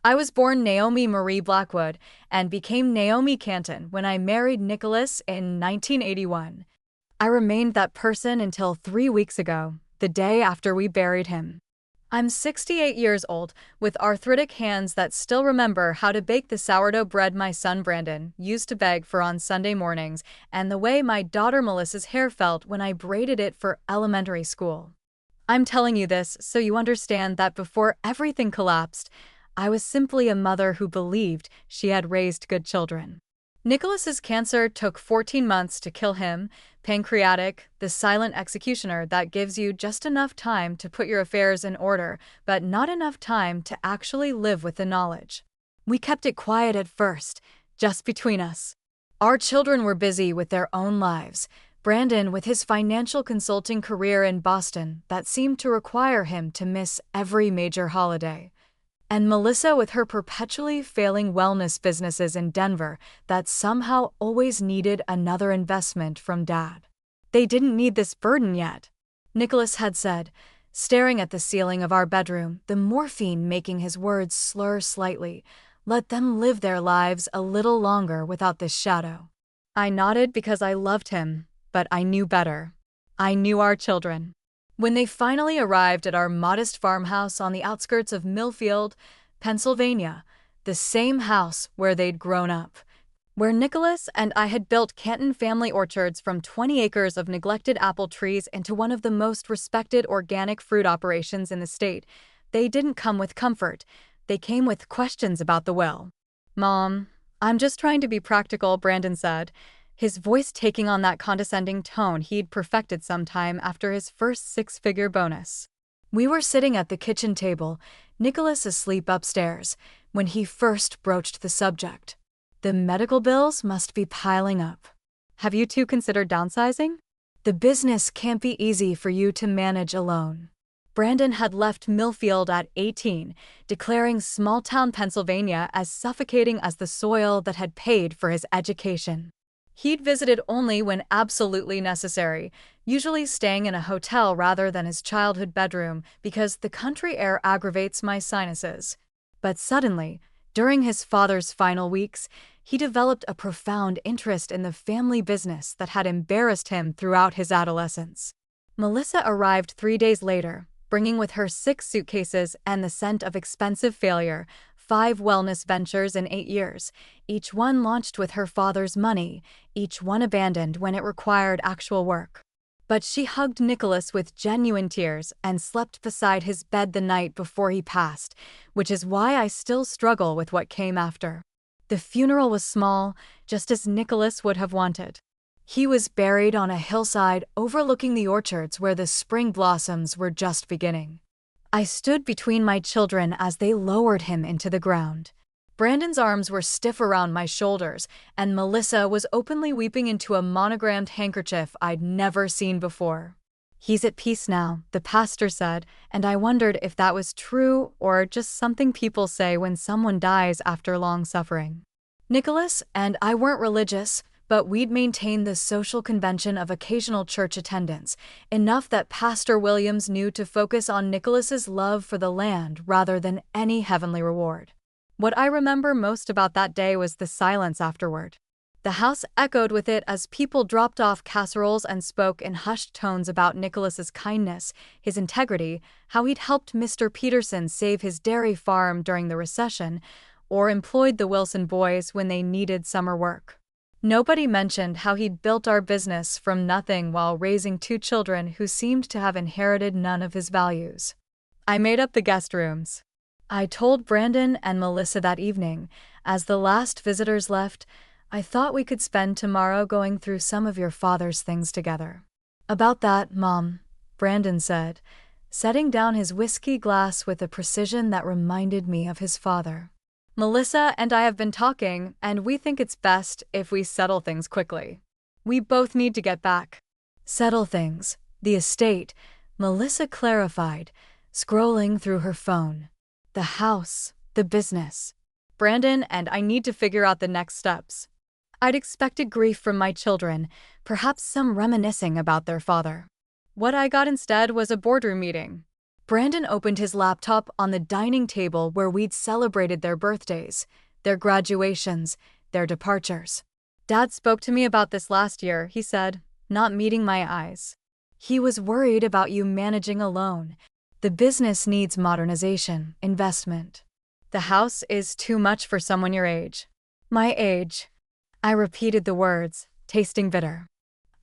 I was born Naomi Marie Blackwood and became Naomi Canton when I married Nicholas in 1981. I remained that person until 3 weeks ago, the day after we buried him. I'm 68 years old, with arthritic hands that still remember how to bake the sourdough bread my son Brandon used to beg for on Sunday mornings, and the way my daughter Melissa's hair felt when I braided it for elementary school. I'm telling you this so you understand that before everything collapsed, I was simply a mother who believed she had raised good children. Nicholas's cancer took 14 months to kill him, pancreatic, the silent executioner that gives you just enough time to put your affairs in order, but not enough time to actually live with the knowledge. We kept it quiet at first, just between us. Our children were busy with their own lives. Brandon with his financial consulting career in Boston that seemed to require him to miss every major holiday. And Melissa with her perpetually failing wellness businesses in Denver that somehow always needed another investment from Dad. They didn't need this burden yet, Nicholas had said, staring at the ceiling of our bedroom, the morphine making his words slur slightly. Let them live their lives a little longer without this shadow. I nodded because I loved him, but I knew better. I knew our children. When they finally arrived at our modest farmhouse on the outskirts of Millfield, Pennsylvania, the same house where they'd grown up, where Nicholas and I had built Canton family orchards from 20 acres of neglected apple trees into one of the most respected organic fruit operations in the state, they didn't come with comfort. They came with questions about the will. "Mom, I'm just trying to be practical," Brandon said, his voice taking on that condescending tone he'd perfected sometime after his first six-figure bonus. We were sitting at the kitchen table, Nicholas asleep upstairs, when he first broached the subject. The medical bills must be piling up. Have you two considered downsizing? The business can't be easy for you to manage alone. Brandon had left Millfield at 18, declaring small-town Pennsylvania as suffocating as the soil that had paid for his education. He'd visited only when absolutely necessary, usually staying in a hotel rather than his childhood bedroom because the country air aggravates my sinuses. But suddenly, during his father's final weeks, he developed a profound interest in the family business that had embarrassed him throughout his adolescence. Melissa arrived 3 days later, bringing with her 6 suitcases and the scent of expensive failure, 5 wellness ventures in 8 years, each one launched with her father's money, each one abandoned when it required actual work. But she hugged Nicholas with genuine tears and slept beside his bed the night before he passed, which is why I still struggle with what came after. The funeral was small, just as Nicholas would have wanted. He was buried on a hillside overlooking the orchards where the spring blossoms were just beginning. I stood between my children as they lowered him into the ground. Brandon's arms were stiff around my shoulders, and Melissa was openly weeping into a monogrammed handkerchief I'd never seen before. "He's at peace now," the pastor said, and I wondered if that was true or just something people say when someone dies after long suffering. Nicholas and I weren't religious, but we'd maintained the social convention of occasional church attendance, enough that Pastor Williams knew to focus on Nicholas's love for the land rather than any heavenly reward. What I remember most about that day was the silence afterward. The house echoed with it as people dropped off casseroles and spoke in hushed tones about Nicholas's kindness, his integrity, how he'd helped Mr. Peterson save his dairy farm during the recession, or employed the Wilson boys when they needed summer work. Nobody mentioned how he'd built our business from nothing while raising 2 children who seemed to have inherited none of his values. I made up the guest rooms. I told Brandon and Melissa that evening, as the last visitors left, I thought we could spend tomorrow going through some of your father's things together. "About that, Mom," Brandon said, setting down his whiskey glass with a precision that reminded me of his father. "Melissa and I have been talking, and we think it's best if we settle things quickly. We both need to get back." "Settle things, the estate," Melissa clarified, scrolling through her phone. "The house, the business." "Brandon and I need to figure out the next steps." I'd expected grief from my children, perhaps some reminiscing about their father. What I got instead was a boardroom meeting. Brandon opened his laptop on the dining table where we'd celebrated their birthdays, their graduations, their departures. Dad spoke to me about this last year, he said, not meeting my eyes. He was worried about you managing alone. The business needs modernization, investment. The house is too much for someone your age. My age. I repeated the words, tasting bitter.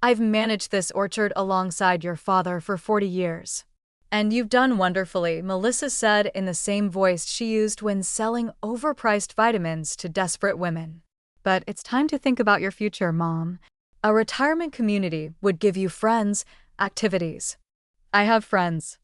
I've managed this orchard alongside your father for 40 years. And you've done wonderfully, Melissa said in the same voice she used when selling overpriced vitamins to desperate women. But it's time to think about your future, Mom. A retirement community would give you friends, activities. I have friends.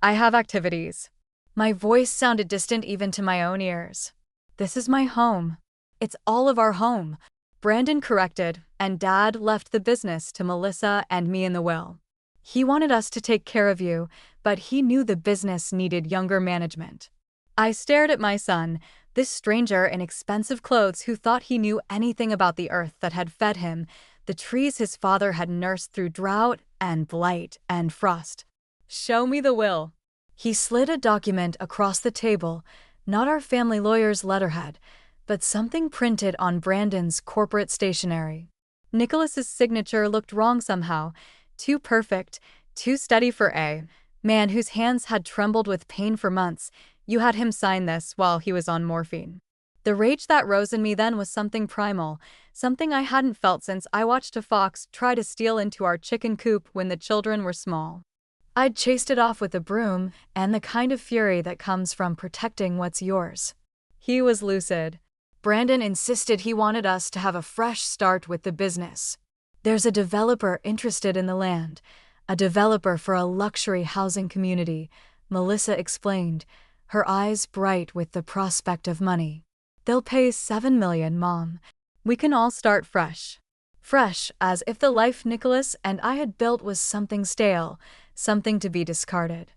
I have activities. My voice sounded distant even to my own ears. This is my home. It's all of our home, Brandon corrected, and Dad left the business to Melissa and me in the will. He wanted us to take care of you, but he knew the business needed younger management. I stared at my son, this stranger in expensive clothes who thought he knew anything about the earth that had fed him, the trees his father had nursed through drought and blight and frost. Show me the will. He slid a document across the table, not our family lawyer's letterhead, but something printed on Brandon's corporate stationery. Nicholas's signature looked wrong somehow, too perfect, too steady for a man whose hands had trembled with pain for months. You had him sign this while he was on morphine. The rage that rose in me then was something primal, something I hadn't felt since I watched a fox try to steal into our chicken coop when the children were small. I'd chased it off with a broom, and the kind of fury that comes from protecting what's yours. He was lucid. Brandon insisted he wanted us to have a fresh start with the business. There's a developer interested in the land, a developer for a luxury housing community, Melissa explained, her eyes bright with the prospect of money. They'll pay $7 million, Mom. We can all start fresh. Fresh, as if the life Nicholas and I had built was something stale, something to be discarded.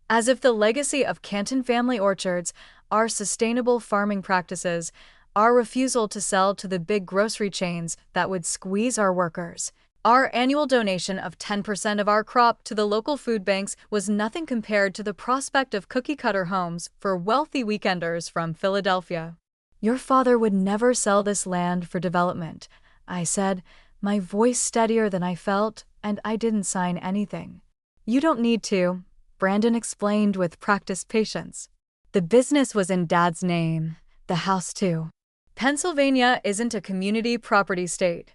As if the legacy of Canton family orchards, our sustainable farming practices, our refusal to sell to the big grocery chains that would squeeze our workers, our annual donation of 10% of our crop to the local food banks was nothing compared to the prospect of cookie-cutter homes for wealthy weekenders from Philadelphia. Your father would never sell this land for development, I said, my voice steadier than I felt, and I didn't sign anything. You don't need to, Brandon explained with practiced patience. The business was in Dad's name, the house too. Pennsylvania isn't a community property state.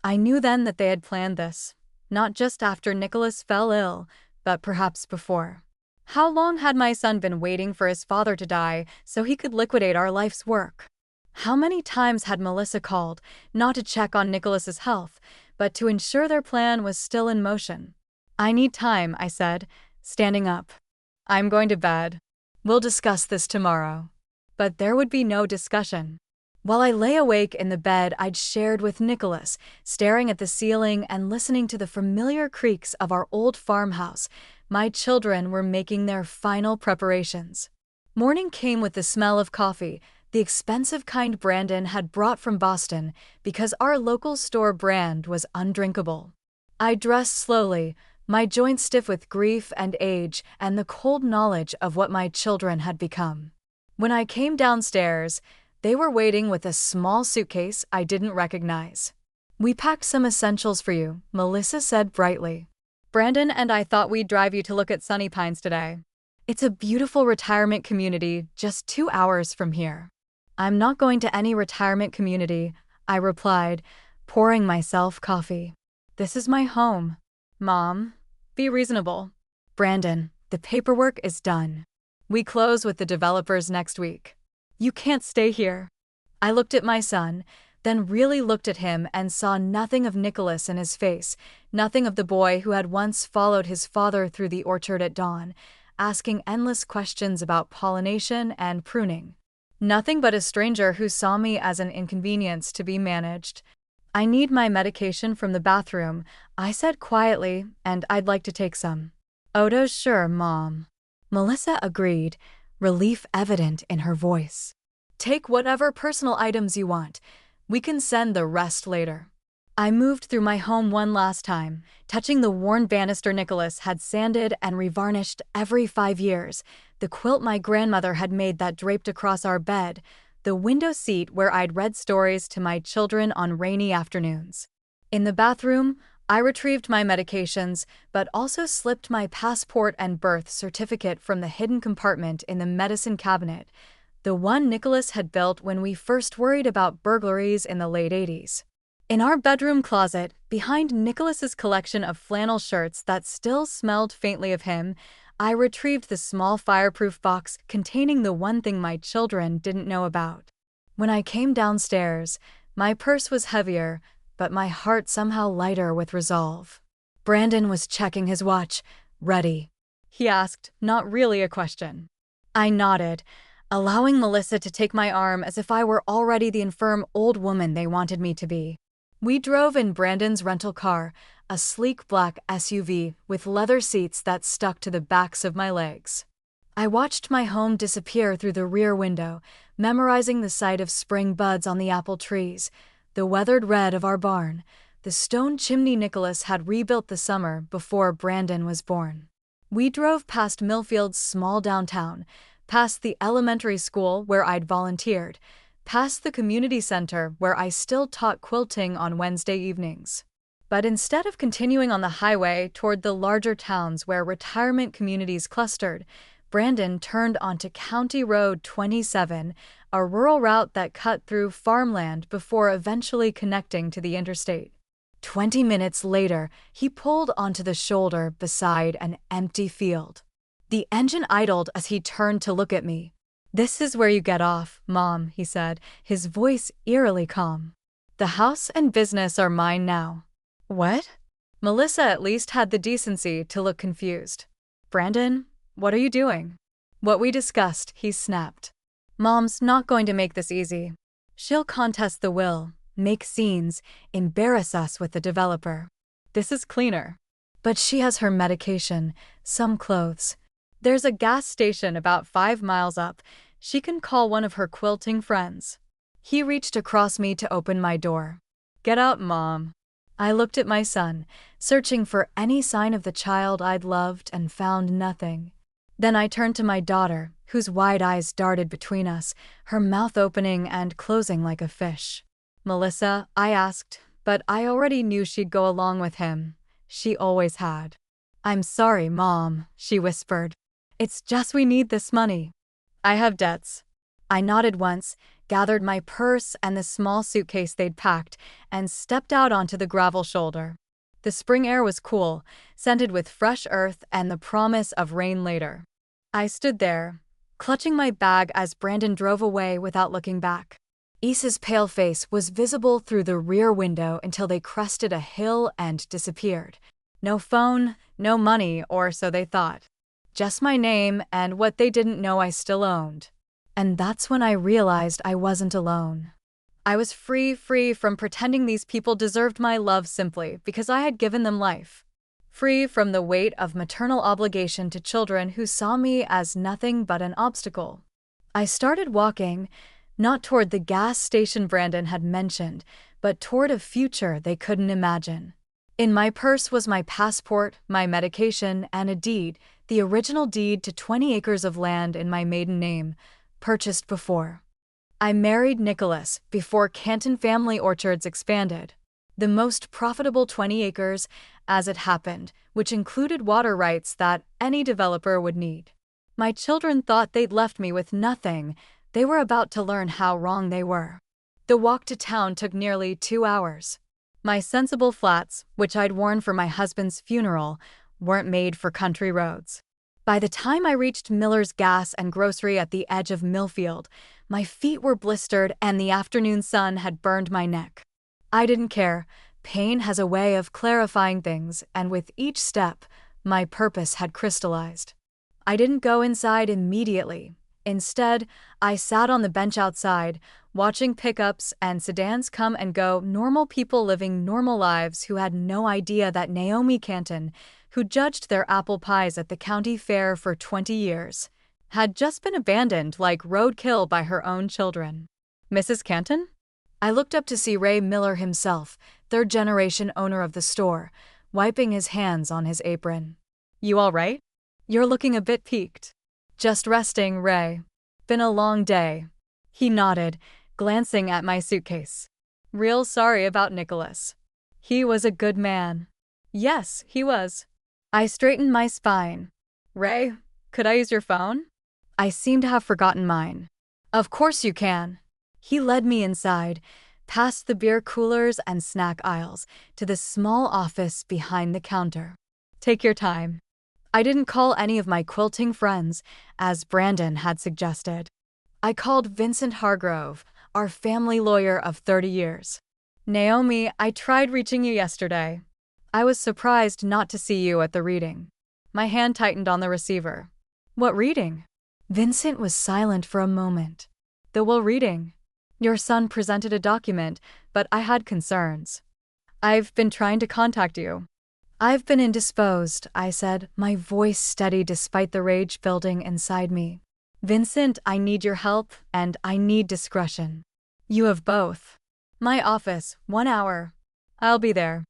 I knew then that they had planned this, not just after Nicholas fell ill, but perhaps before. How long had my son been waiting for his father to die so he could liquidate our life's work? How many times had Melissa called, not to check on Nicholas's health, but to ensure their plan was still in motion? I need time, I said, standing up. I'm going to bed. We'll discuss this tomorrow. But there would be no discussion. While I lay awake in the bed I'd shared with Nicholas, staring at the ceiling and listening to the familiar creaks of our old farmhouse, my children were making their final preparations. Morning came with the smell of coffee, the expensive kind Brandon had brought from Boston because our local store brand was undrinkable. I dressed slowly, my joints stiff with grief and age and the cold knowledge of what my children had become. When I came downstairs, they were waiting with a small suitcase I didn't recognize. We packed some essentials for you, Melissa said brightly. Brandon and I thought we'd drive you to look at Sunny Pines today. It's a beautiful retirement community just 2 hours from here. I'm not going to any retirement community, I replied, pouring myself coffee. This is my home. Mom, be reasonable. Brandon, the paperwork is done. We close with the developers next week. You can't stay here. I looked at my son, then really looked at him and saw nothing of Nicholas in his face, nothing of the boy who had once followed his father through the orchard at dawn, asking endless questions about pollination and pruning. Nothing but a stranger who saw me as an inconvenience to be managed. I need my medication from the bathroom, I said quietly, and I'd like to take some. Odo's sure, Mom. Melissa agreed, relief evident in her voice. Take whatever personal items you want. We can send the rest later. I moved through my home one last time, touching the worn banister Nicholas had sanded and revarnished every 5 years, the quilt my grandmother had made that draped across our bed, the window seat where I'd read stories to my children on rainy afternoons. In the bathroom, I retrieved my medications, but also slipped my passport and birth certificate from the hidden compartment in the medicine cabinet, the one Nicholas had built when we first worried about burglaries in the late 80s. In our bedroom closet, behind Nicholas's collection of flannel shirts that still smelled faintly of him, I retrieved the small fireproof box containing the one thing my children didn't know about. When I came downstairs, my purse was heavier, but my heart somehow lighter with resolve. Brandon was checking his watch. "Ready?" he asked, not really a question. I nodded, allowing Melissa to take my arm as if I were already the infirm old woman they wanted me to be. We drove in Brandon's rental car, a sleek black SUV with leather seats that stuck to the backs of my legs. I watched my home disappear through the rear window, memorizing the sight of spring buds on the apple trees, the weathered red of our barn, the stone chimney Nicholas had rebuilt the summer before Brandon was born. We drove past Millfield's small downtown, past the elementary school where I'd volunteered, past the community center where I still taught quilting on Wednesday evenings. But instead of continuing on the highway toward the larger towns where retirement communities clustered, Brandon turned onto County Road 27, a rural route that cut through farmland before eventually connecting to the interstate. 20 minutes later, he pulled onto the shoulder beside an empty field. The engine idled as he turned to look at me. "This is where you get off, Mom," he said, his voice eerily calm. "The house and business are mine now." "What?" Melissa at least had the decency to look confused. "Brandon, what are you doing?" "What we discussed," he snapped. "Mom's not going to make this easy. She'll contest the will, make scenes, embarrass us with the developer. This is cleaner. But she has her medication, some clothes. There's a gas station about 5 miles up. She can call one of her quilting friends." He reached across me to open my door. "Get out, Mom." I looked at my son, searching for any sign of the child I'd loved and found nothing. Then I turned to my daughter, whose wide eyes darted between us, her mouth opening and closing like a fish. "Melissa," I asked, but I already knew she'd go along with him. She always had. "I'm sorry, Mom," she whispered. "It's just we need this money. I have debts." I nodded once, gathered my purse and the small suitcase they'd packed, and stepped out onto the gravel shoulder. The spring air was cool, scented with fresh earth and the promise of rain later. I stood there, clutching my bag as Brandon drove away without looking back. Issa's pale face was visible through the rear window until they crested a hill and disappeared. No phone, no money, or so they thought. Just my name and what they didn't know I still owned. And that's when I realized I wasn't alone. I was free from pretending these people deserved my love simply because I had given them life. Free from the weight of maternal obligation to children who saw me as nothing but an obstacle. I started walking, not toward the gas station Brandon had mentioned, but toward a future they couldn't imagine. In my purse was my passport, my medication, and a deed, the original deed to 20 acres of land in my maiden name, purchased before I married Nicholas, before Canton Family Orchards expanded. The most profitable 20 acres, as it happened, which included water rights that any developer would need. My children thought they'd left me with nothing. They were about to learn how wrong they were. The walk to town took nearly 2 hours. My sensible flats, which I'd worn for my husband's funeral, weren't made for country roads. By the time I reached Miller's Gas and Grocery at the edge of Millfield, my feet were blistered and the afternoon sun had burned my neck. I didn't care. Pain has a way of clarifying things, and with each step, my purpose had crystallized. I didn't go inside immediately. Instead, I sat on the bench outside, watching pickups and sedans come and go, normal people living normal lives who had no idea that Naomi Canton, who judged their apple pies at the county fair for 20 years, had just been abandoned like roadkill by her own children. "Mrs. Canton?" I looked up to see Ray Miller himself, third-generation owner of the store, wiping his hands on his apron. "You all right? You're looking a bit peaked." "Just resting, Ray. Been a long day." He nodded, glancing at my suitcase. "Real sorry about Nicholas. He was a good man." "Yes, he was." I straightened my spine. "Ray, could I use your phone?" I seem to have forgotten mine. "Of course you can." He led me inside, past the beer coolers and snack aisles, to the small office behind the counter. "Take your time." I didn't call any of my quilting friends, as Brandon had suggested. I called Vincent Hargrove, our family lawyer of 30 years. "Naomi, I tried reaching you yesterday. I was surprised not to see you at the reading." My hand tightened on the receiver. "What reading?" Vincent was silent for a moment. "The will reading. Your son presented a document, but I had concerns. I've been trying to contact you." "I've been indisposed," I said, my voice steady despite the rage building inside me. "Vincent, I need your help, and I need discretion." "You have both." "My office, 1 hour. I'll be there."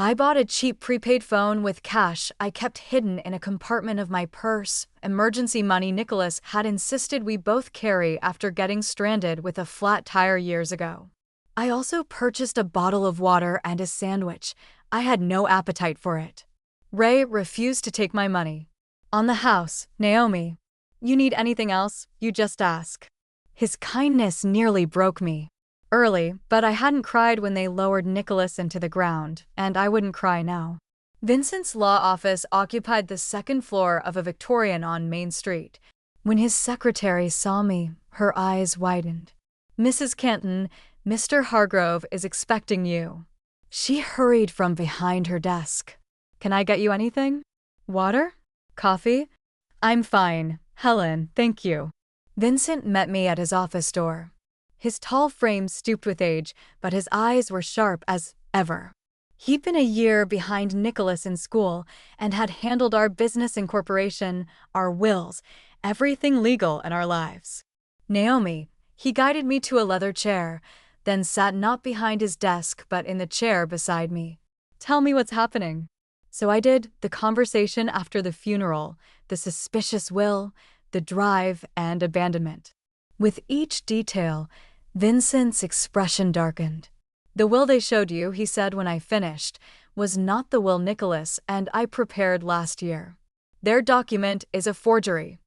I bought a cheap prepaid phone with cash I kept hidden in a compartment of my purse, emergency money Nicholas had insisted we both carry after getting stranded with a flat tire years ago. I also purchased a bottle of water and a sandwich. I had no appetite for it. Ray refused to take my money. "On the house, Naomi. You need anything else, you just ask." His kindness nearly broke me. Early, but I hadn't cried when they lowered Nicholas into the ground, and I wouldn't cry now. Vincent's law office occupied the second floor of a Victorian on Main Street. When his secretary saw me, her eyes widened. "Mrs. Canton, Mr. Hargrove is expecting you." She hurried from behind her desk. "Can I get you anything? Water? Coffee?" "I'm fine, Helen, thank you." Vincent met me at his office door. His tall frame stooped with age, but his eyes were sharp as ever. He'd been a year behind Nicholas in school and had handled our business incorporation, our wills, everything legal in our lives. "Naomi," he guided me to a leather chair, then sat not behind his desk but in the chair beside me. "Tell me what's happening." So I did. The conversation after the funeral, the suspicious will, the drive, and abandonment. With each detail, Vincent's expression darkened. "The will they showed you," he said when I finished, "was not the will Nicholas and I prepared last year. Their document is a forgery."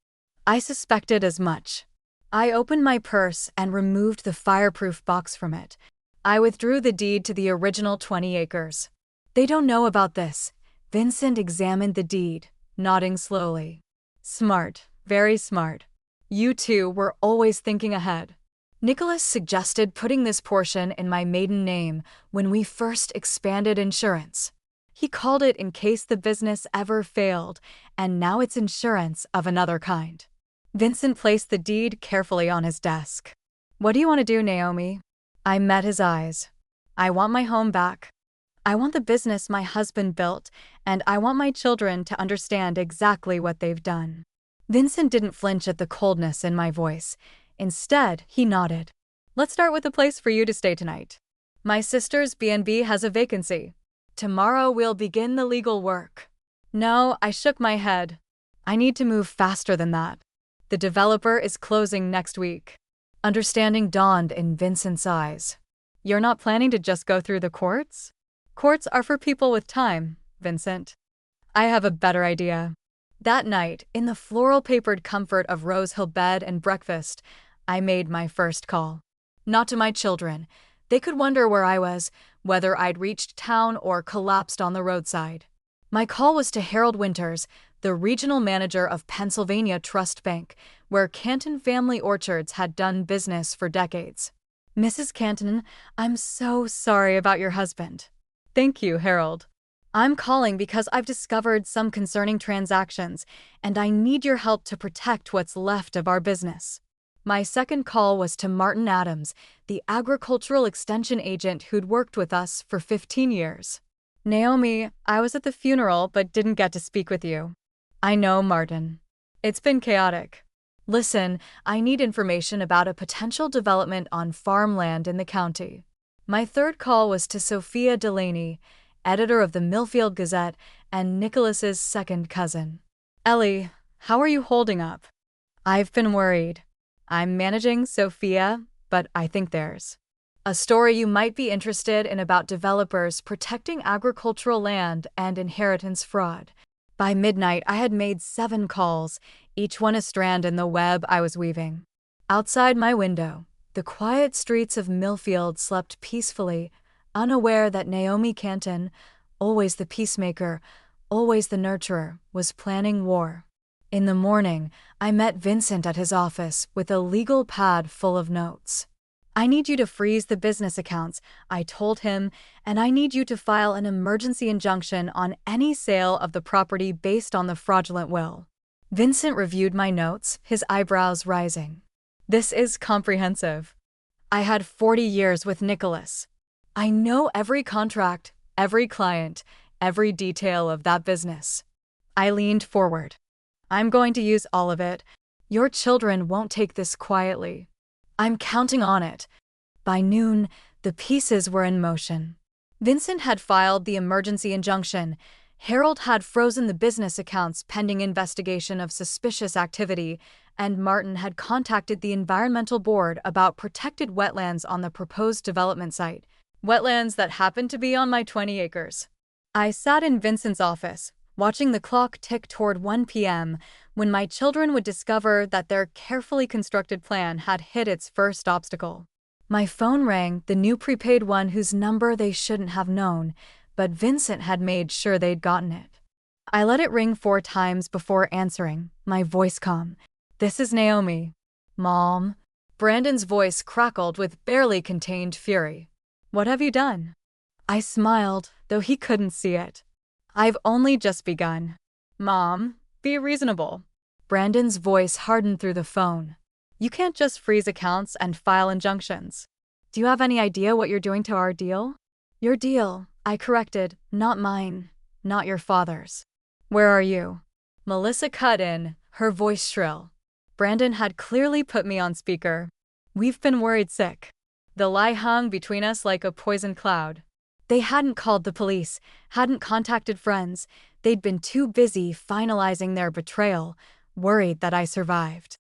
I suspected as much. I opened my purse and removed the fireproof box from it. I withdrew the deed to the original 20 acres. "They don't know about this." Vincent examined the deed, nodding slowly. "Smart, very smart. You two were always thinking ahead." Nicholas suggested putting this portion in my maiden name when we first expanded insurance. He called it in case the business ever failed, and now it's insurance of another kind. Vincent placed the deed carefully on his desk. "What do you want to do, Naomi?" I met his eyes. "I want my home back. I want the business my husband built, and I want my children to understand exactly what they've done." Vincent didn't flinch at the coldness in my voice. Instead, he nodded. "Let's start with a place for you to stay tonight. My sister's B&B has a vacancy. Tomorrow we'll begin the legal work." "No," I shook my head. "I need to move faster than that. The developer is closing next week." Understanding dawned in Vincent's eyes. "You're not planning to just go through the courts?" "Courts are for people with time, Vincent. I have a better idea." That night, in the floral-papered comfort of Rose Hill bed and breakfast, I made my first call. Not to my children. They could wonder where I was, whether I'd reached town or collapsed on the roadside. My call was to Harold Winters, the regional manager of Pennsylvania Trust Bank, where Canton Family Orchards had done business for decades. "Mrs. Canton, I'm so sorry about your husband." "Thank you, Harold. I'm calling because I've discovered some concerning transactions, and I need your help to protect what's left of our business." My second call was to Martin Adams, the agricultural extension agent who'd worked with us for 15 years. "Naomi, I was at the funeral but didn't get to speak with you." "I know, Martin. It's been chaotic. Listen, I need information about a potential development on farmland in the county. My third call was to Sophia Delaney, editor of the Millfield Gazette and Nicholas's second cousin. Ellie, how are you holding up? I've been worried. I'm managing Sophia, but I think there's a story you might be interested in about developers protecting agricultural land and inheritance fraud. By midnight, I had made 7 calls, each one a strand in the web I was weaving. Outside my window, the quiet streets of Millfield slept peacefully, unaware that Naomi Canton, always the peacemaker, always the nurturer, was planning war. In the morning, I met Vincent at his office with a legal pad full of notes. I need you to freeze the business accounts, I told him, and I need you to file an emergency injunction on any sale of the property based on the fraudulent will. Vincent reviewed my notes, his eyebrows rising. This is comprehensive. I had 40 years with Nicholas. I know every contract, every client, every detail of that business. I leaned forward. I'm going to use all of it. Your children won't take this quietly. I'm counting on it. By noon, the pieces were in motion. Vincent had filed the emergency injunction. Harold had frozen the business accounts pending investigation of suspicious activity, and Martin had contacted the Environmental Board about protected wetlands on the proposed development site, wetlands that happened to be on my 20 acres. I sat in Vincent's office, watching the clock tick toward 1 p.m., when my children would discover that their carefully constructed plan had hit its first obstacle. My phone rang, the new prepaid one whose number they shouldn't have known, but Vincent had made sure they'd gotten it. I let it ring 4 times before answering, my voice calm. This is Naomi. Mom. Brandon's voice crackled with barely contained fury. What have you done? I smiled, though he couldn't see it. I've only just begun. Mom, be reasonable. Brandon's voice hardened through the phone. You can't just freeze accounts and file injunctions. Do you have any idea what you're doing to our deal? Your deal, I corrected, not mine, not your father's. Where are you? Melissa cut in, her voice shrill. Brandon had clearly put me on speaker. We've been worried sick. The lie hung between us like a poison cloud. They hadn't called the police, hadn't contacted friends. They'd been too busy finalizing their betrayal, worried that I survived.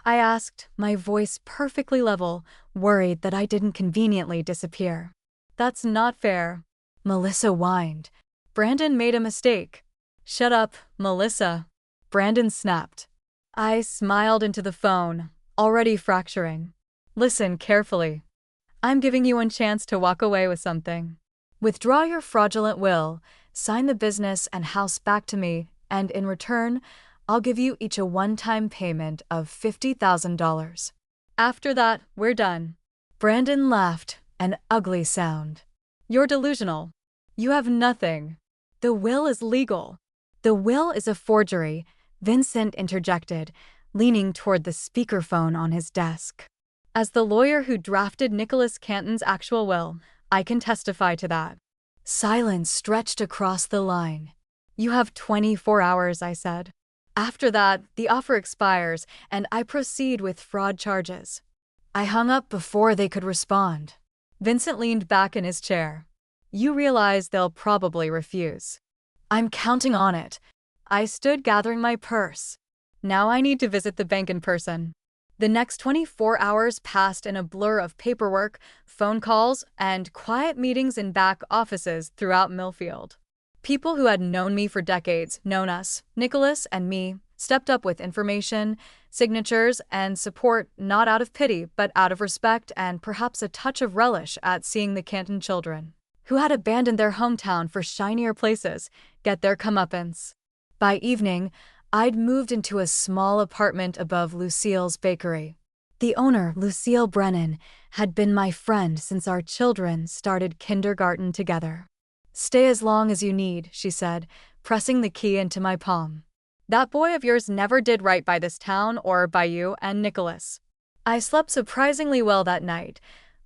I asked, my voice perfectly level, worried that I didn't conveniently disappear. That's not fair. Melissa whined. Brandon made a mistake. Shut up, Melissa. Brandon snapped. I smiled into the phone, already fracturing. Listen carefully. I'm giving you one chance to walk away with something. Withdraw your fraudulent will, sign the business and house back to me, and in return, I'll give you each a one-time payment of $50,000. After that, we're done. Brandon laughed, an ugly sound. You're delusional. You have nothing. The will is legal. The will is a forgery, Vincent interjected, leaning toward the speakerphone on his desk. As the lawyer who drafted Nicholas Canton's actual will, I can testify to that. Silence stretched across the line. You have 24 hours, I said. After that, the offer expires, and I proceed with fraud charges. I hung up before they could respond. Vincent leaned back in his chair. You realize they'll probably refuse. I'm counting on it. I stood gathering my purse. Now I need to visit the bank in person. The next 24 hours passed in a blur of paperwork, phone calls, and quiet meetings in back offices throughout Millfield. People who had known me for decades, known us, Nicholas and me, stepped up with information, signatures, and support not out of pity but out of respect and perhaps a touch of relish at seeing the Canton children, who had abandoned their hometown for shinier places, get their comeuppance. By evening, I'd moved into a small apartment above Lucille's bakery. The owner, Lucille Brennan, had been my friend since our children started kindergarten together. Stay as long as you need, she said, pressing the key into my palm. That boy of yours never did right by this town or by you and Nicholas. I slept surprisingly well that night,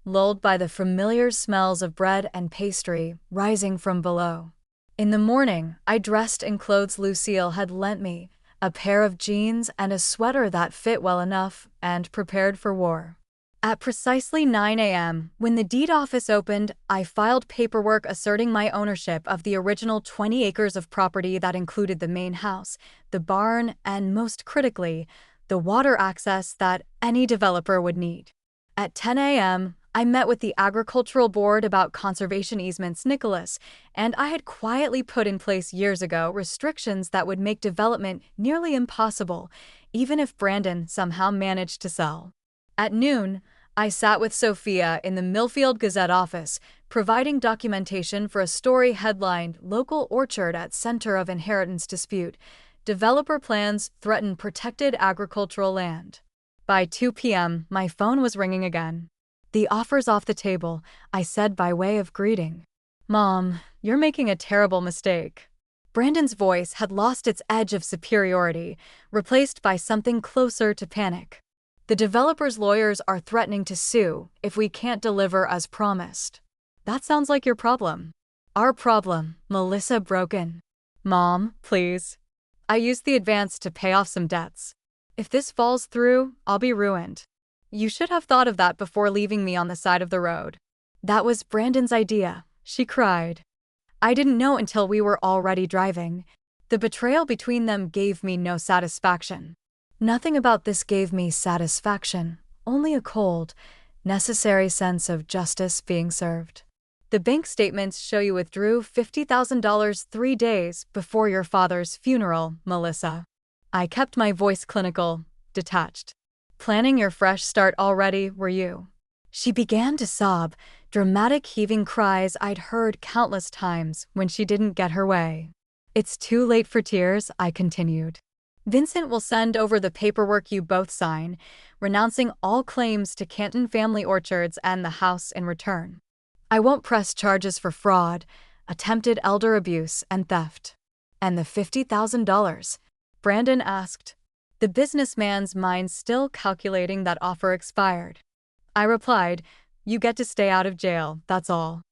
lulled by the familiar smells of bread and pastry rising from below. In the morning, I dressed in clothes Lucille had lent me, a pair of jeans and a sweater that fit well enough, and prepared for war. At precisely 9 a.m., when the deed office opened, I filed paperwork asserting my ownership of the original 20 acres of property that included the main house, the barn, and most critically, the water access that any developer would need. At 10 a.m., I met with the Agricultural Board about conservation easements, Nicholas, and I had quietly put in place years ago restrictions that would make development nearly impossible, even if Brandon somehow managed to sell. At noon, I sat with Sophia in the Millfield Gazette office, providing documentation for a story headlined "Local Orchard at Center of Inheritance Dispute. Developer Plans Threaten Protected Agricultural Land." By 2 p.m., my phone was ringing again. "The offer's off the table," I said by way of greeting. "Mom, you're making a terrible mistake." Brandon's voice had lost its edge of superiority, replaced by something closer to panic. "The developer's lawyers are threatening to sue if we can't deliver as promised." "That sounds like your problem." "Our problem," Melissa broke in. "Mom, please. I used the advance to pay off some debts. If this falls through, I'll be ruined. You should have thought of that before leaving me on the side of the road." "That was Brandon's idea," she cried. "I didn't know until we were already driving. The betrayal between them gave me no satisfaction." "Nothing about this gave me satisfaction, only a cold, necessary sense of justice being served. The bank statements show you withdrew $50,000 3 days before your father's funeral, Melissa." I kept my voice clinical, detached. "Planning your fresh start already, were you?" She began to sob, dramatic heaving cries I'd heard countless times when she didn't get her way. "It's too late for tears," I continued. "Vincent will send over the paperwork you both sign, renouncing all claims to Canton Family Orchards and the house in return. I won't press charges for fraud, attempted elder abuse, and theft." "And the $50,000? Brandon asked, the businessman's mind still calculating that offer expired. I replied, "You get to stay out of jail, that's all."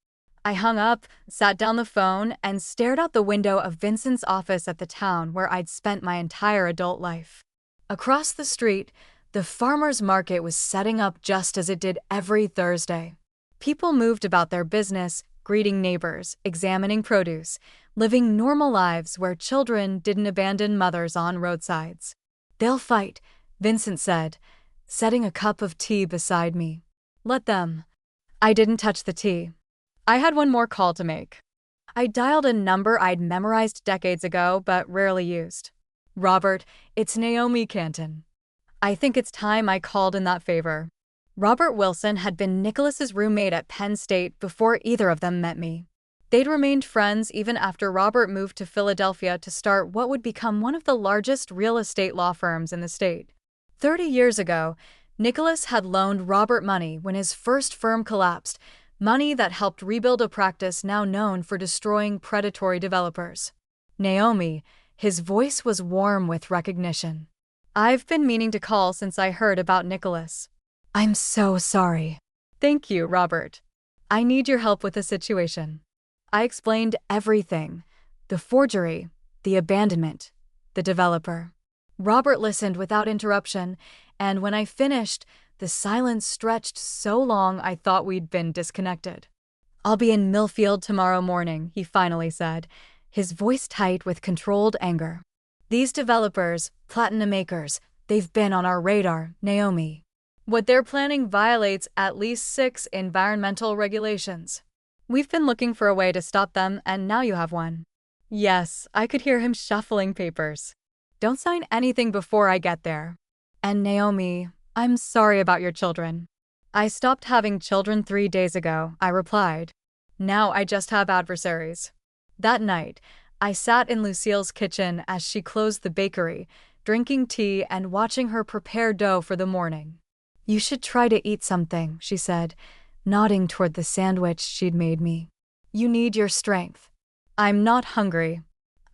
I hung up, sat down the phone, and stared out the window of Vincent's office at the town where I'd spent my entire adult life. Across the street, the farmers' market was setting up just as it did every Thursday. People moved about their business, greeting neighbors, examining produce, living normal lives where children didn't abandon mothers on roadsides. "They'll fight," Vincent said, setting a cup of tea beside me. "Let them." I didn't touch the tea. I had one more call to make. I dialed a number I'd memorized decades ago but rarely used. "Robert, it's Naomi Canton." I think it's time I called in that favor. Robert Wilson had been Nicholas's roommate at Penn State before either of them met me. They'd remained friends even after Robert moved to Philadelphia to start what would become one of the largest real estate law firms in the state. 30 years ago, Nicholas had loaned Robert money when his first firm collapsed, money that helped rebuild a practice now known for destroying predatory developers. "Naomi," his voice was warm with recognition. "I've been meaning to call since I heard about Nicholas." "I'm so sorry." "Thank you, Robert. I need your help with the situation." I explained everything: the forgery, the abandonment, the developer. Robert listened without interruption, and when I finished, the silence stretched so long I thought we'd been disconnected. "I'll be in Millfield tomorrow morning," he finally said, his voice tight with controlled anger. "These developers, Platinum Acres, they've been on our radar, Naomi. What they're planning violates at least 6 environmental regulations. We've been looking for a way to stop them, and now you have one." Yes, I could hear him shuffling papers. "Don't sign anything before I get there. And Naomi, I'm sorry about your children." "I stopped having children 3 days ago," I replied. "Now I just have adversaries." That night, I sat in Lucille's kitchen as she closed the bakery, drinking tea and watching her prepare dough for the morning. "You should try to eat something," she said, nodding toward the sandwich she'd made me. "You need your strength." "I'm not hungry."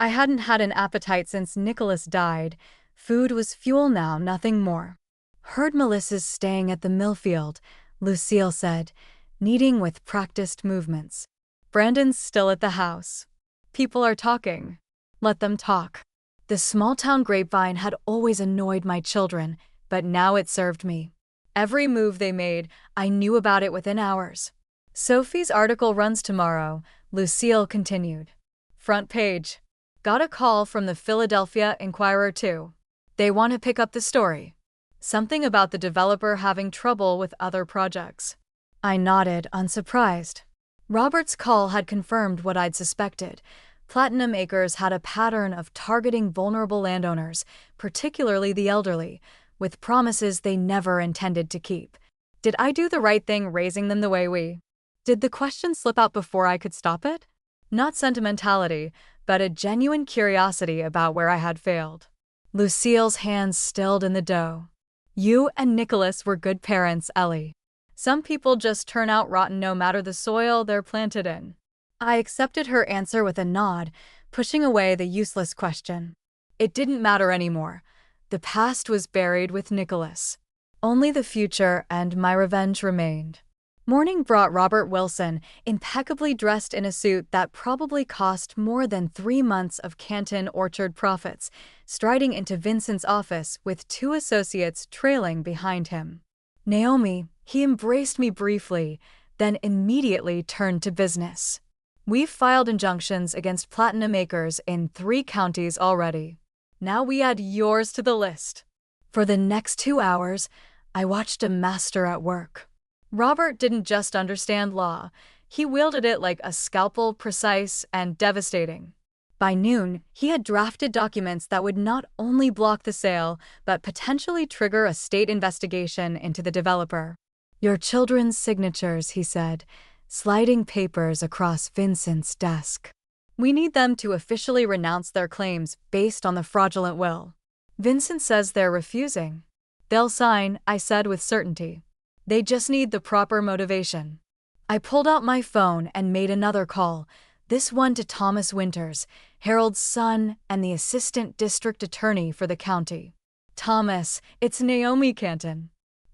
I hadn't had an appetite since Nicholas died. Food was fuel now, nothing more. "Heard Melissa's staying at the Millfield," Lucille said, kneading with practiced movements. "Brandon's still at the house. People are talking. Let them talk." The small-town grapevine had always annoyed my children, but now it served me. Every move they made, I knew about it within hours. Sophie's article runs tomorrow, Lucille continued. Front page. Got a call from the Philadelphia Inquirer too. They want to pick up the story. Something about the developer having trouble with other projects. I nodded, unsurprised. Robert's call had confirmed what I'd suspected. Platinum Acres had a pattern of targeting vulnerable landowners, particularly the elderly, with promises they never intended to keep. Did I do the right thing raising them the way we? Did the question slip out before I could stop it? Not sentimentality, but a genuine curiosity about where I had failed. Lucille's hands stilled in the dough. You and Nicholas were good parents, Ellie. Some people just turn out rotten no matter the soil they're planted in. I accepted her answer with a nod, pushing away the useless question. It didn't matter anymore. The past was buried with Nicholas. Only the future and my revenge remained. Morning brought Robert Wilson, impeccably dressed in a suit that probably cost more than 3 months of Canton Orchard profits, striding into Vincent's office with 2 associates trailing behind him. Naomi, he embraced me briefly, then immediately turned to business. We've filed injunctions against Platinum Acres in 3 counties already. Now we add yours to the list. For the next 2 hours, I watched a master at work. Robert didn't just understand law. He wielded it like a scalpel, precise and devastating. By noon, he had drafted documents that would not only block the sale, but potentially trigger a state investigation into the developer. Your children's signatures, he said, sliding papers across Vincent's desk. We need them to officially renounce their claims based on the fraudulent will. Vincent says they're refusing. They'll sign, I said with certainty. They just need the proper motivation. I pulled out my phone and made another call, this one to Thomas Winters, Harold's son and the assistant district attorney for the county. Thomas, it's Naomi Canton.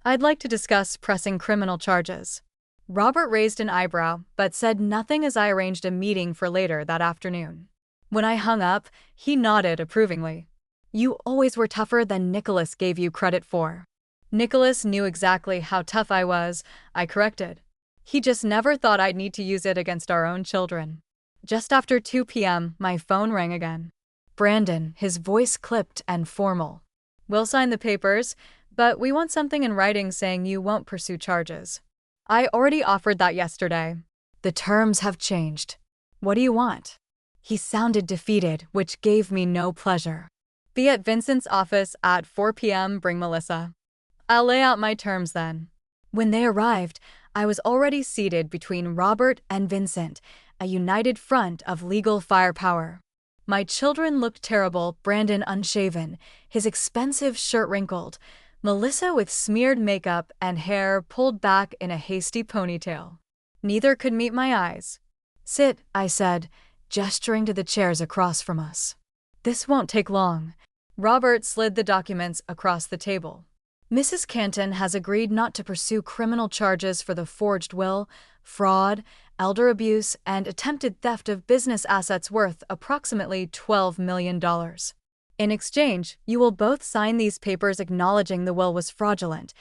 I'd like to discuss pressing criminal charges. Robert raised an eyebrow, but said nothing as I arranged a meeting for later that afternoon. When I hung up, he nodded approvingly. You always were tougher than Nicholas gave you credit for. Nicholas knew exactly how tough I was, I corrected. He just never thought I'd need to use it against our own children. Just after 2 p.m., my phone rang again. Brandon, his voice clipped and formal. We'll sign the papers, but we want something in writing saying you won't pursue charges. I already offered that yesterday. The terms have changed. What do you want? He sounded defeated, which gave me no pleasure. Be at Vincent's office at 4 p.m. Bring Melissa. I'll lay out my terms then. When they arrived, I was already seated between Robert and Vincent, a united front of legal firepower. My children looked terrible, Brandon unshaven, his expensive shirt wrinkled, Melissa with smeared makeup and hair pulled back in a hasty ponytail. Neither could meet my eyes. Sit, I said, gesturing to the chairs across from us. This won't take long. Robert slid the documents across the table. Mrs. Canton has agreed not to pursue criminal charges for the forged will, fraud, elder abuse, and attempted theft of business assets worth approximately $12 million. In exchange, you will both sign these papers acknowledging the will was fraudulent,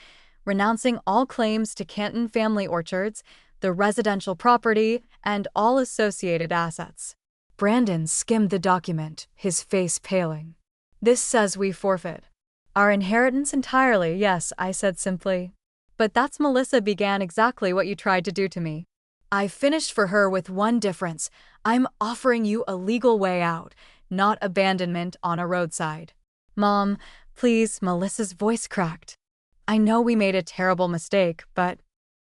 renouncing all claims to Canton Family Orchards, the residential property, and all associated assets. Brandon skimmed the document, his face paling. This says we forfeit. Our inheritance entirely, yes, I said simply. But that's Melissa began exactly what you tried to do to me. I finished for her with one difference. I'm offering you a legal way out, not abandonment on a roadside. Mom, please, Melissa's voice cracked. I know we made a terrible mistake, but…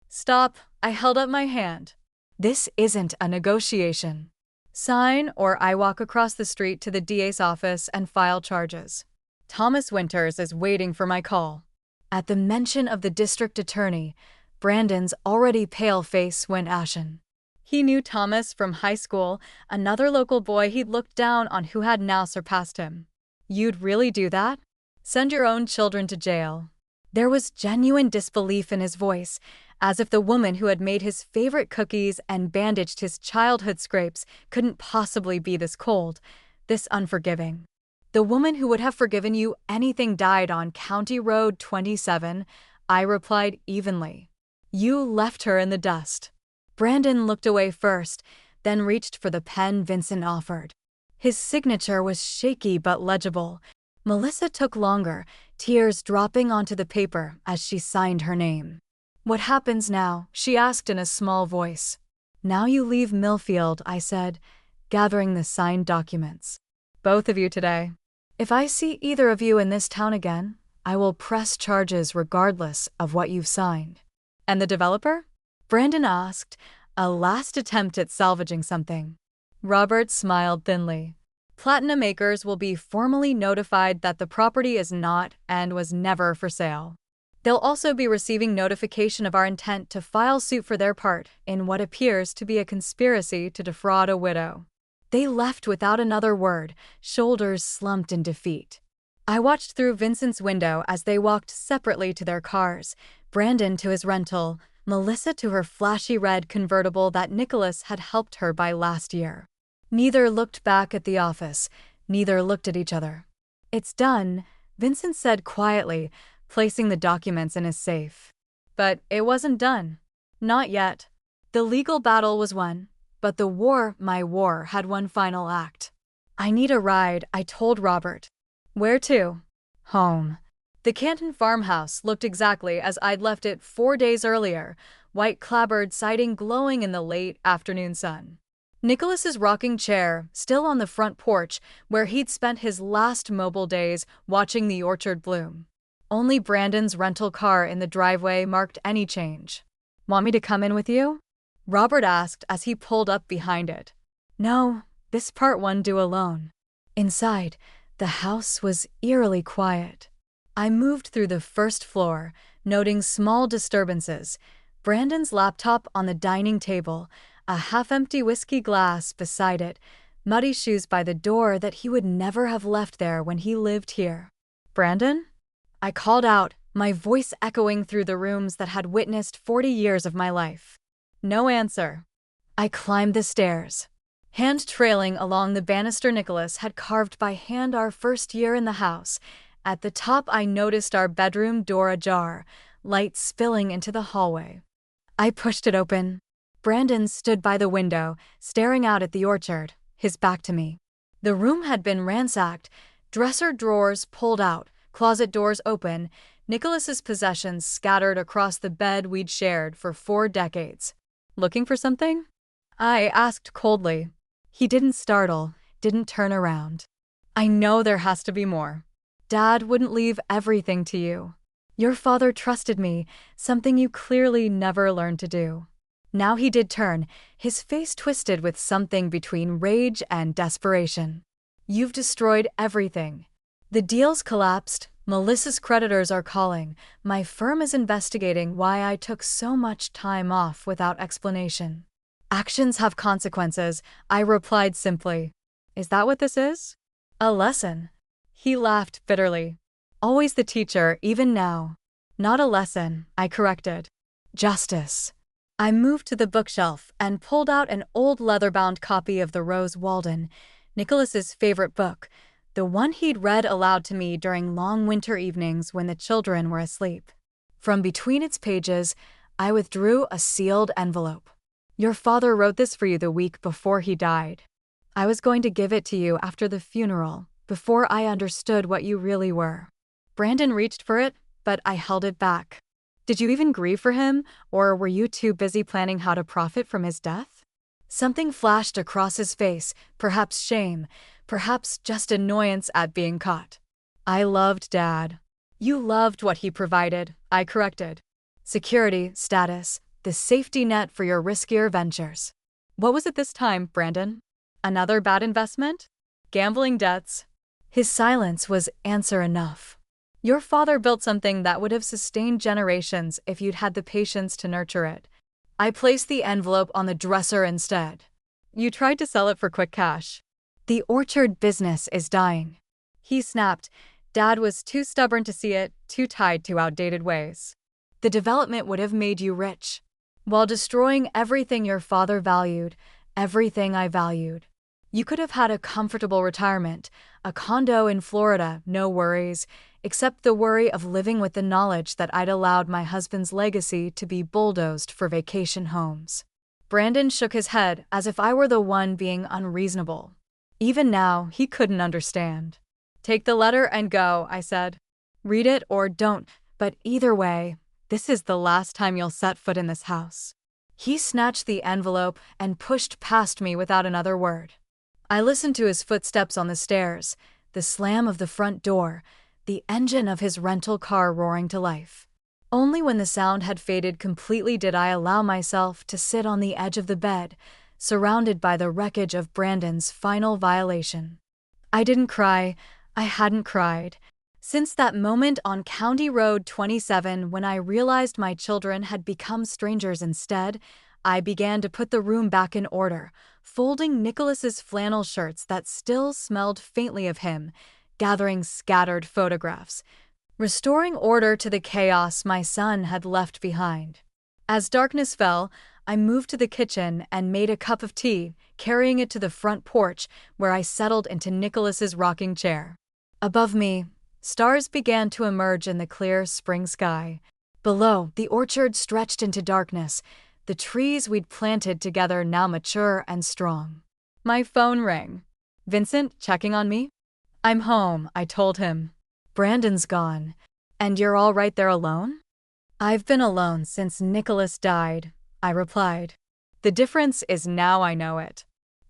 Stop, I held up my hand. This isn't a negotiation. Sign or I walk across the street to the DA's office and file charges. Thomas Winters is waiting for my call. At the mention of the district attorney, Brandon's already pale face went ashen. He knew Thomas from high school, another local boy he'd looked down on who had now surpassed him. You'd really do that? Send your own children to jail. There was genuine disbelief in his voice, as if the woman who had made his favorite cookies and bandaged his childhood scrapes couldn't possibly be this cold, this unforgiving. The woman who would have forgiven you anything died on County Road 27, I replied evenly. You left her in the dust. Brandon looked away first, then reached for the pen Vincent offered. His signature was shaky but legible. Melissa took longer, tears dropping onto the paper as she signed her name. What happens now? She asked in a small voice. Now you leave Millfield, I said, gathering the signed documents. Both of you today. If I see either of you in this town again, I will press charges regardless of what you've signed. And the developer? Brandon asked, a last attempt at salvaging something. Robert smiled thinly. Platinum Acres will be formally notified that the property is not and was never for sale. They'll also be receiving notification of our intent to file suit for their part in what appears to be a conspiracy to defraud a widow. They left without another word, shoulders slumped in defeat. I watched through Vincent's window as they walked separately to their cars, Brandon to his rental, Melissa to her flashy red convertible that Nicholas had helped her buy last year. Neither looked back at the office, neither looked at each other. It's done, Vincent said quietly, placing the documents in his safe. But it wasn't done. Not yet. The legal battle was won, but the war, my war, had one final act. I need a ride, I told Robert. Where to? Home. The Canton farmhouse looked exactly as I'd left it 4 days earlier, white clapboard siding glowing in the late afternoon sun. Nicholas's rocking chair, still on the front porch, where he'd spent his last mobile days watching the orchard bloom. Only Brandon's rental car in the driveway marked any change. Want me to come in with you? Robert asked as he pulled up behind it. No, this part won't do alone. Inside, the house was eerily quiet. I moved through the first floor, noting small disturbances. Brandon's laptop on the dining table, a half-empty whiskey glass beside it, muddy shoes by the door that he would never have left there when he lived here. Brandon? I called out, my voice echoing through the rooms that had witnessed 40 years of my life. No answer. I climbed the stairs. Hand trailing along the banister Nicholas had carved by hand our first year in the house. At the top I noticed our bedroom door ajar, light spilling into the hallway. I pushed it open. Brandon stood by the window, staring out at the orchard, his back to me. The room had been ransacked, dresser drawers pulled out, closet doors open, Nicholas's possessions scattered across the bed we'd shared for 4 decades. Looking for something? I asked coldly. He didn't startle, didn't turn around. I know there has to be more. Dad wouldn't leave everything to you. Your father trusted me, something you clearly never learned to do. Now he did turn, his face twisted with something between rage and desperation. You've destroyed everything. The deal's collapsed, Melissa's creditors are calling, my firm is investigating why I took so much time off without explanation. Actions have consequences, I replied simply. Is that what this is? A lesson. He laughed bitterly. Always the teacher, even now. Not a lesson, I corrected. Justice. I moved to the bookshelf and pulled out an old leather-bound copy of The Rose Walden, Nicholas's favorite book, the one he'd read aloud to me during long winter evenings when the children were asleep. From between its pages, I withdrew a sealed envelope. Your father wrote this for you the week before he died. I was going to give it to you after the funeral, before I understood what you really were. Brandon reached for it, but I held it back. Did you even grieve for him, or were you too busy planning how to profit from his death? Something flashed across his face, perhaps shame, perhaps just annoyance at being caught. I loved Dad. You loved what he provided, I corrected. Security, status, the safety net for your riskier ventures. What was it this time, Brandon? Another bad investment? Gambling debts? His silence was answer enough. Your father built something that would have sustained generations if you'd had the patience to nurture it. I placed the envelope on the dresser instead. You tried to sell it for quick cash. The orchard business is dying. He snapped. Dad was too stubborn to see it, too tied to outdated ways. The development would have made you rich, while destroying everything your father valued, everything I valued. You could have had a comfortable retirement, a condo in Florida, no worries, except the worry of living with the knowledge that I'd allowed my husband's legacy to be bulldozed for vacation homes. Brandon shook his head as if I were the one being unreasonable. Even now, he couldn't understand. "Take the letter and go," I said. "Read it or don't, but either way, this is the last time you'll set foot in this house." He snatched the envelope and pushed past me without another word. I listened to his footsteps on the stairs, the slam of the front door, the engine of his rental car roaring to life. Only when the sound had faded completely did I allow myself to sit on the edge of the bed, surrounded by the wreckage of Brandon's final violation. I didn't cry. I hadn't cried since that moment on County Road 27 when I realized my children had become strangers instead. I began to put the room back in order, folding Nicholas's flannel shirts that still smelled faintly of him, gathering scattered photographs, restoring order to the chaos my son had left behind. As darkness fell, I moved to the kitchen and made a cup of tea, carrying it to the front porch where I settled into Nicholas's rocking chair. Above me, stars began to emerge in the clear spring sky. Below, the orchard stretched into darkness, the trees we'd planted together now mature and strong. My phone rang. "Vincent, checking on me?" "I'm home," I told him. "Brandon's gone. And you're all right there alone?" "I've been alone since Nicholas died," I replied. "The difference is now I know it."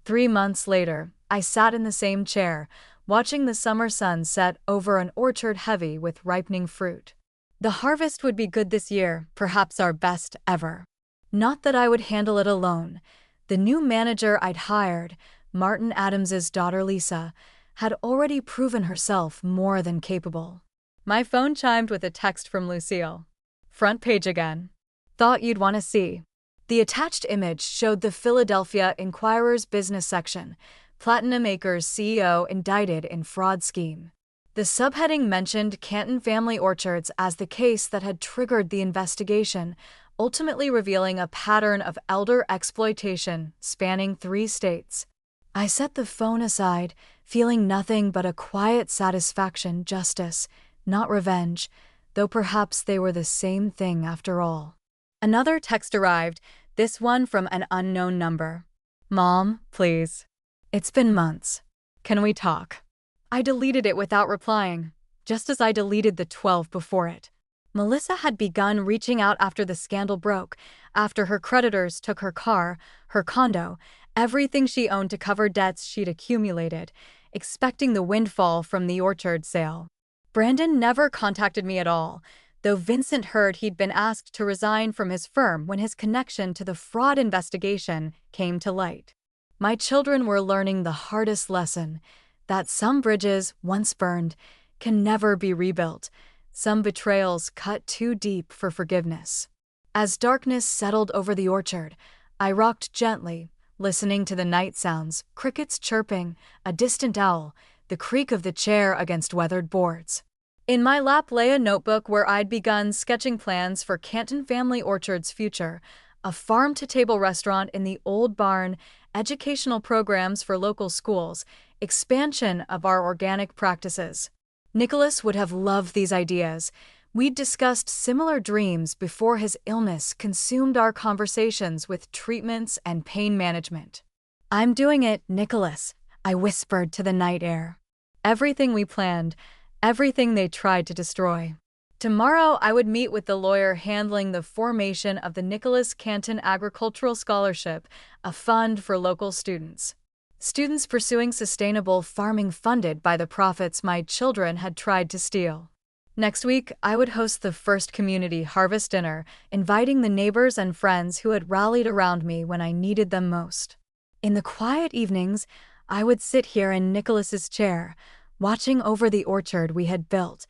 3 months later, I sat in the same chair, watching the summer sun set over an orchard heavy with ripening fruit. The harvest would be good this year, perhaps our best ever. Not that I would handle it alone. The new manager I'd hired, Martin Adams's daughter Lisa, had already proven herself more than capable. My phone chimed with a text from Lucille. "Front page again. Thought you'd want to see." The attached image showed the Philadelphia Inquirer's business section, Platinum Acres CEO indicted in fraud scheme. The subheading mentioned Canton Family Orchards as the case that had triggered the investigation, ultimately revealing a pattern of elder exploitation spanning 3 states. I set the phone aside, feeling nothing but a quiet satisfaction, justice, not revenge, though perhaps they were the same thing after all. Another text arrived, this one from an unknown number. "Mom, please. It's been months. Can we talk?" I deleted it without replying, just as I deleted the 12 before it. Melissa had begun reaching out after the scandal broke, after her creditors took her car, her condo, everything she owned to cover debts she'd accumulated, expecting the windfall from the orchard sale. Brandon never contacted me at all, though Vincent heard he'd been asked to resign from his firm when his connection to the fraud investigation came to light. My children were learning the hardest lesson, that some bridges, once burned, can never be rebuilt. Some betrayals cut too deep for forgiveness. As darkness settled over the orchard, I rocked gently, listening to the night sounds, crickets chirping, a distant owl, the creak of the chair against weathered boards. In my lap lay a notebook where I'd begun sketching plans for Canton Family Orchard's future, a farm-to-table restaurant in the old barn, educational programs for local schools, expansion of our organic practices. Nicholas would have loved these ideas. We'd discussed similar dreams before his illness consumed our conversations with treatments and pain management. "I'm doing it, Nicholas," I whispered to the night air. Everything we planned, everything they tried to destroy. Tomorrow I would meet with the lawyer handling the formation of the Nicholas Canton Agricultural Scholarship, a fund for local students. Students pursuing sustainable farming funded by the profits my children had tried to steal. Next week, I would host the first community harvest dinner, inviting the neighbors and friends who had rallied around me when I needed them most. In the quiet evenings, I would sit here in Nicholas's chair, watching over the orchard we had built,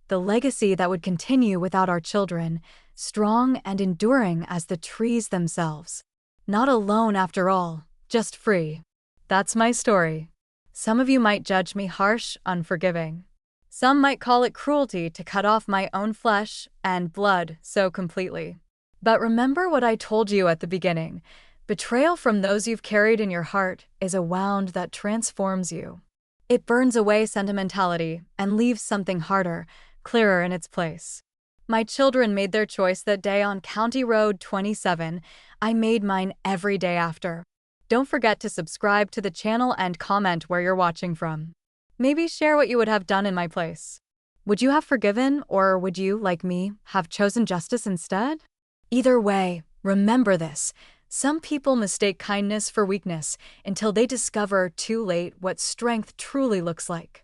the legacy that would continue without our children, strong and enduring as the trees themselves. Not alone after all, just free. That's my story. Some of you might judge me harsh, unforgiving. Some might call it cruelty to cut off my own flesh and blood so completely. But remember what I told you at the beginning. Betrayal from those you've carried in your heart is a wound that transforms you. It burns away sentimentality and leaves something harder, clearer in its place. My children made their choice that day on County Road 27. I made mine every day after. Don't forget to subscribe to the channel and comment where you're watching from. Maybe share what you would have done in my place. Would you have forgiven, or would you, like me, have chosen justice instead? Either way, remember this. Some people mistake kindness for weakness until they discover too late what strength truly looks like.